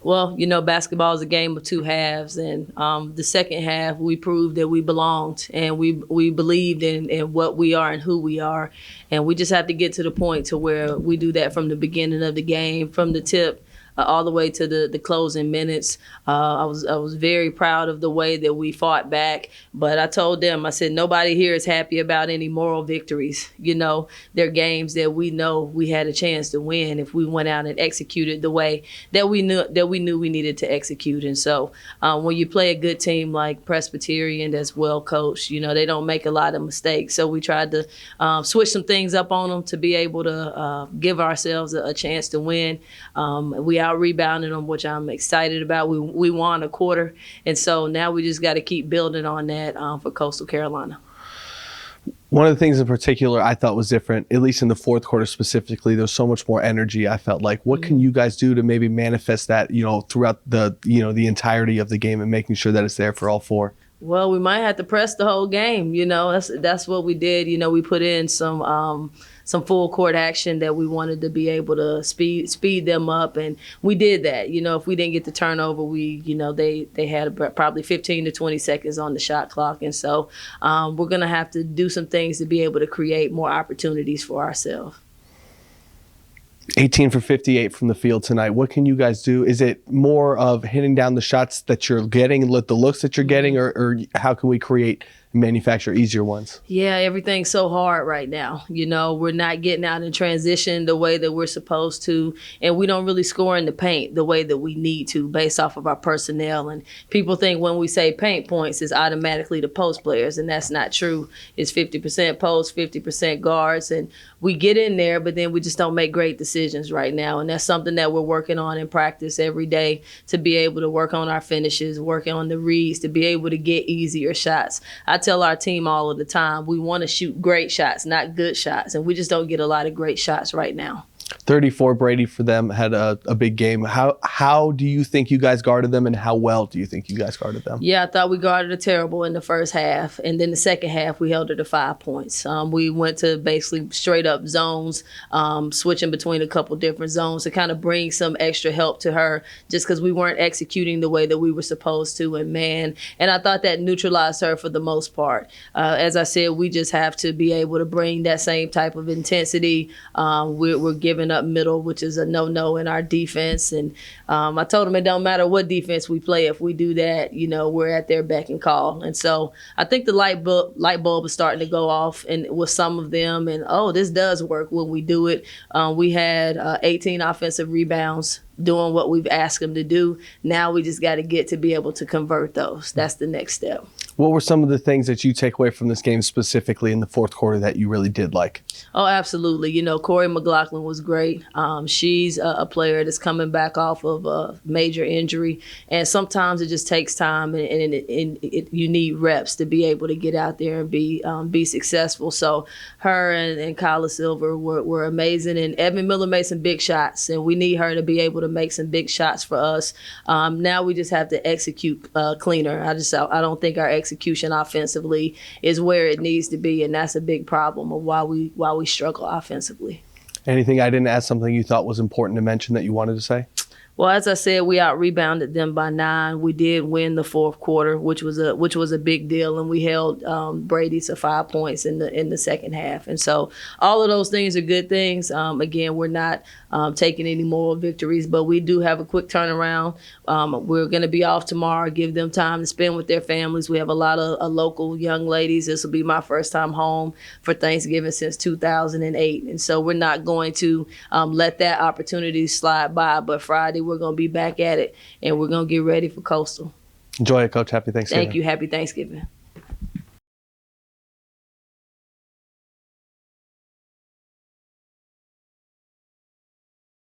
Well, basketball is a game of two halves, and the second half we proved that we belonged and we believed in what we are and who we are, and we just have to get to the point to where we do that from the beginning of the game, from the tip. All the way to the closing minutes. I was very proud of the way that we fought back, but I told them, I said, nobody here is happy about any moral victories. They're games that we know we had a chance to win if we went out and executed the way that we knew we needed to execute. And so when you play a good team like Presbyterian that's well coached, they don't make a lot of mistakes. So we tried to switch some things up on them to be able to give ourselves a chance to win. We out-rebounded them, which I'm excited about. We won a quarter, and so now we just got to keep building on that for Coastal Carolina. One of the things in particular I thought was different, at least in the fourth quarter specifically, there's so much more energy. I felt like, what can you guys do to maybe manifest that, throughout the entirety of the game and making sure that it's there for all four? Well, we might have to press the whole game. That's what we did. We put in some full court action that we wanted to be able to speed them up, and we did that. If we didn't get the turnover, they had probably 15 to 20 seconds on the shot clock, and so we're gonna have to do some things to be able to create more opportunities for ourselves. 18 for 58 from the field tonight. What can you guys do? Is it more of hitting down the shots that you're getting and the looks that you're getting, or how can we create and manufacture easier ones? Yeah, everything's so hard right now. We're not getting out in transition the way that we're supposed to, and we don't really score in the paint the way that we need to based off of our personnel. And people think when we say paint points, it's automatically the post players, and that's not true. It's 50% post, 50% guards, and we get in there, but then we just don't make great decisions right now. And that's something that we're working on in practice every day, to be able to work on our finishes, working on the reads, to be able to get easier shots. I tell our team all of the time, we want to shoot great shots, not good shots, and we just don't get a lot of great shots right now. 34, Brady for them had a big game. How do you think you guys guarded them, and how well do you think you guys guarded them? Yeah, I thought we guarded it terrible in the first half, and then the second half we held her to 5 points. We went to basically straight up zones, switching between a couple different zones to kind of bring some extra help to her, just because we weren't executing the way that we were supposed to in man, and I thought that neutralized her for the most part. As I said, we just have to be able to bring that same type of intensity. We're giving up middle, which is a no-no in our defense. And I told them it don't matter what defense we play. If we do that, we're at their beck and call. And so I think the light bulb is starting to go off and with some of them. And, this does work when we do it. We had 18 offensive rebounds doing what we've asked them to do. Now we just got to get to be able to convert those. That's the next step. What were some of the things that you take away from this game specifically in the fourth quarter that you really did like? Oh, absolutely. Corey McLaughlin was great. She's a player that's coming back off of a major injury, and sometimes it just takes time, and you need reps to be able to get out there and be successful. So her and Kyla Silver were amazing, and Evan Miller made some big shots, and we need her to be able to make some big shots for us. Now we just have to execute cleaner. I don't think our execution offensively is where it needs to be, and that's a big problem of why we struggle offensively. Anything I didn't ask, something you thought was important to mention that you wanted to say? Well, as I said, we out-rebounded them by 9. We did win the fourth quarter, which was a big deal, and we held Brady to 5 points in the second half. And so all of those things are good things. Again, we're not taking any moral victories, but we do have a quick turnaround. We're going to be off tomorrow, give them time to spend with their families. We have a lot of local young ladies. This will be my first time home for Thanksgiving since 2008. And so we're not going to let that opportunity slide by, but Friday we're going to be back at it, and we're going to get ready for Coastal. Enjoy it, Coach. Happy Thanksgiving. Thank you. Happy Thanksgiving.